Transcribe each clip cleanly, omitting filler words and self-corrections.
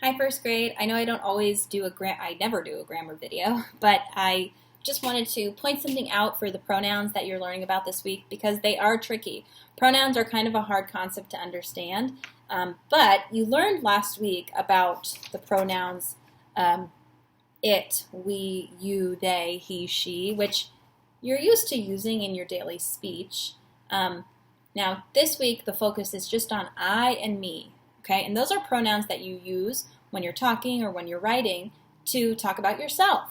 Hi, first grade. I know I don't always do I never do a grammar video, but I just wanted to point something out for the pronouns that you're learning about this week because they are tricky. Pronouns are kind of a hard concept to understand, but you learned last week about the pronouns it, we, you, they, he, she, which you're used to using in your daily speech. Now, this week, the focus is just on I and me. Okay, and those are pronouns that you use when you're talking or when you're writing to talk about yourself.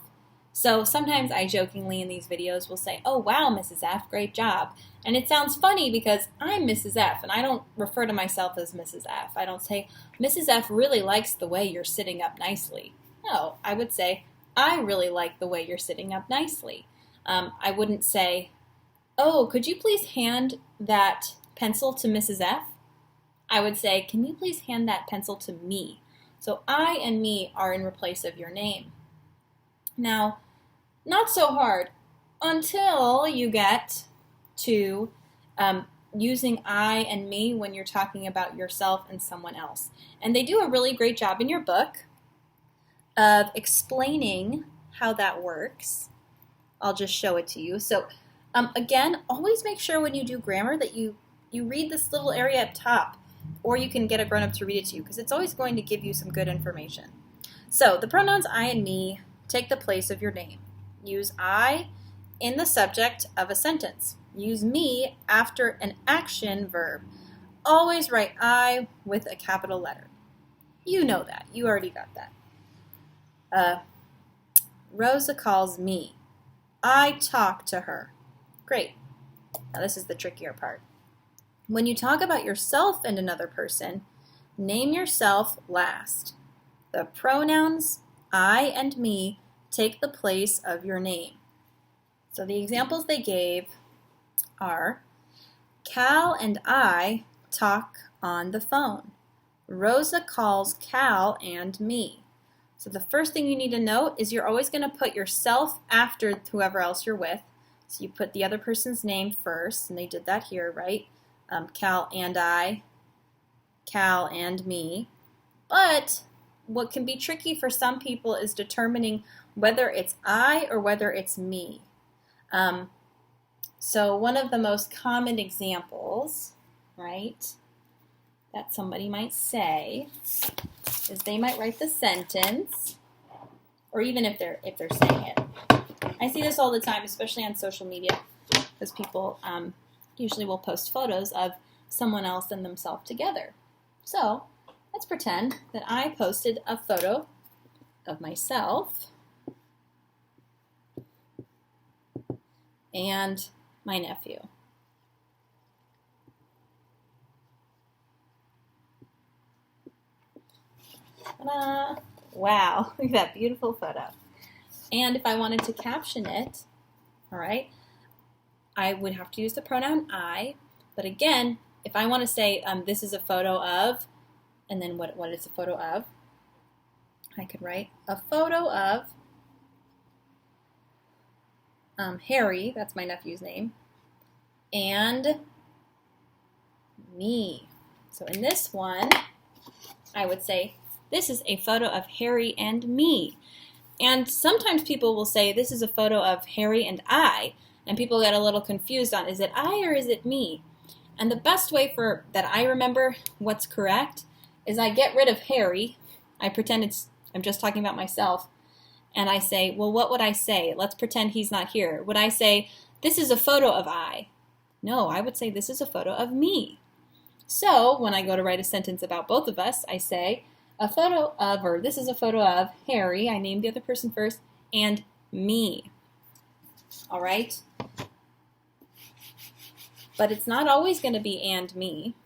So sometimes I jokingly in these videos will say, oh wow, Mrs. F, great job. And it sounds funny because I'm Mrs. F and I don't refer to myself as Mrs. F. I don't say, Mrs. F really likes the way you're sitting up nicely. No, I would say, I really like the way you're sitting up nicely. I wouldn't say, oh, could you please hand that pencil to Mrs. F? I would say, can you please hand that pencil to me? So I and me are in replace of your name. Now, not so hard until you get to using I and me when you're talking about yourself and someone else. And they do a really great job in your book of explaining how that works. I'll just show it to you. So again, always make sure when you do grammar that you read this little area up top. Or you can get a grown-up to read it to you because it's always going to give you some good information. So the pronouns I and me take the place of your name. Use I in the subject of a sentence. Use me after an action verb. Always write I with a capital letter. You know that. You already got that. Rosa calls me. I talk to her. Great. Now this is the trickier part. When you talk about yourself and another person, name yourself last. The pronouns I and me take the place of your name. So the examples they gave are Cal and I talk on the phone. Rosa calls Cal and me. So the first thing you need to note is you're always going to put yourself after whoever else you're with. So you put the other person's name first, and they did that here, right? Cal and I, Cal and me. But what can be tricky for some people is determining whether it's I or whether it's me. So one of the most common examples, right, that somebody might say is they might write the sentence, or even if they're saying it. I see this all the time, especially on social media, because people usually will post photos of someone else and themselves together. So let's pretend that I posted a photo of myself and my nephew. Ta-da! Wow, look at that beautiful photo. And if I wanted to caption it, all right, I would have to use the pronoun I. But again, if I want to say this is a photo of, and then what is a photo of, I could write a photo of Harry, that's my nephew's name, and me. So in this one, I would say this is a photo of Harry and me. And sometimes people will say this is a photo of Harry and I. And people get a little confused on, is it I or is it me? And the best way for that I remember what's correct is I get rid of Harry. I pretend I'm just talking about myself. And I say, well, what would I say? Let's pretend he's not here. Would I say, this is a photo of I? No, I would say this is a photo of me. So when I go to write a sentence about both of us, I say, a photo of, or this is a photo of Harry, I named the other person first, and me. All right? But it's not always going to be and me.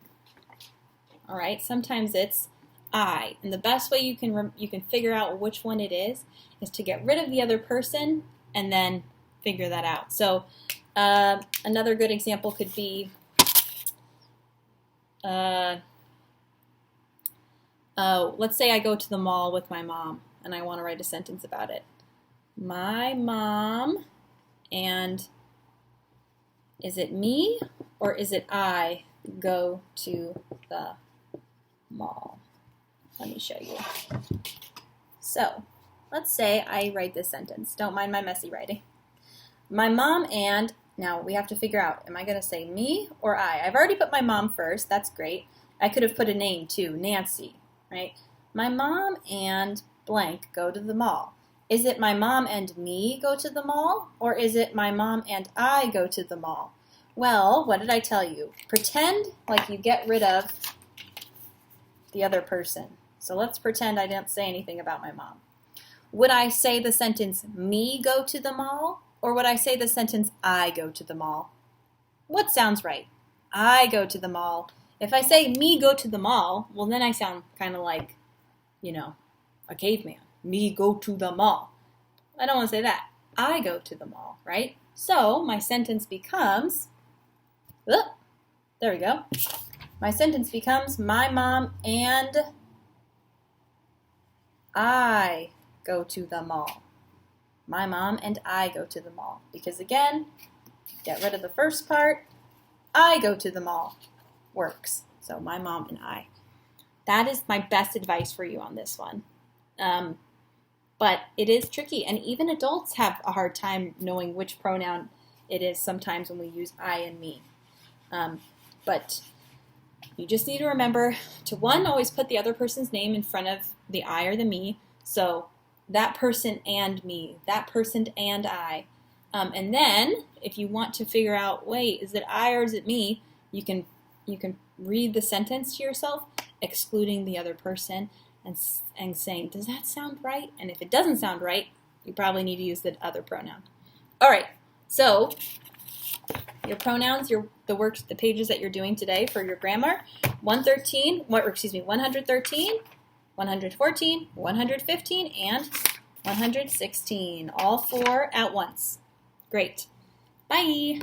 All right? Sometimes it's I. And the best way you can figure out which one it is to get rid of the other person and then figure that out. So another good example could be let's say I go to the mall with my mom and I want to write a sentence about it. My mom and is it me or is it I go to the mall? Let me show you. So, let's say I write this sentence. Don't mind my messy writing. My mom and, now we have to figure out, am I going to say me or I? I've already put my mom first. That's great. I could have put a name too, Nancy, right? My mom and blank go to the mall. Is it my mom and me go to the mall, or is it my mom and I go to the mall? Well, what did I tell you? Pretend like you get rid of the other person. So let's pretend I didn't say anything about my mom. Would I say the sentence, me go to the mall, or would I say the sentence, I go to the mall? What sounds right? I go to the mall. If I say me go to the mall, well, then I sound kind of like, a caveman. Me go to the mall. I don't want to say that. I go to the mall, right? So my sentence becomes, there we go. My sentence becomes, my mom and I go to the mall. My mom and I go to the mall. Because again, get rid of the first part. I go to the mall. Works. So my mom and I. That is my best advice for you on this one. But it is tricky, and even adults have a hard time knowing which pronoun it is sometimes when we use I and me. But you just need to remember to, one, always put the other person's name in front of the I or the me. So that person and me, that person and I. And then if you want to figure out, wait, is it I or is it me? You can read the sentence to yourself, excluding the other person, and saying, does that sound right? And if it doesn't sound right, you probably need to use the other pronoun. All right, so your pronouns, the pages that you're doing today for your grammar, 113, 114, 115, and 116, all 4 at once. Great. Bye.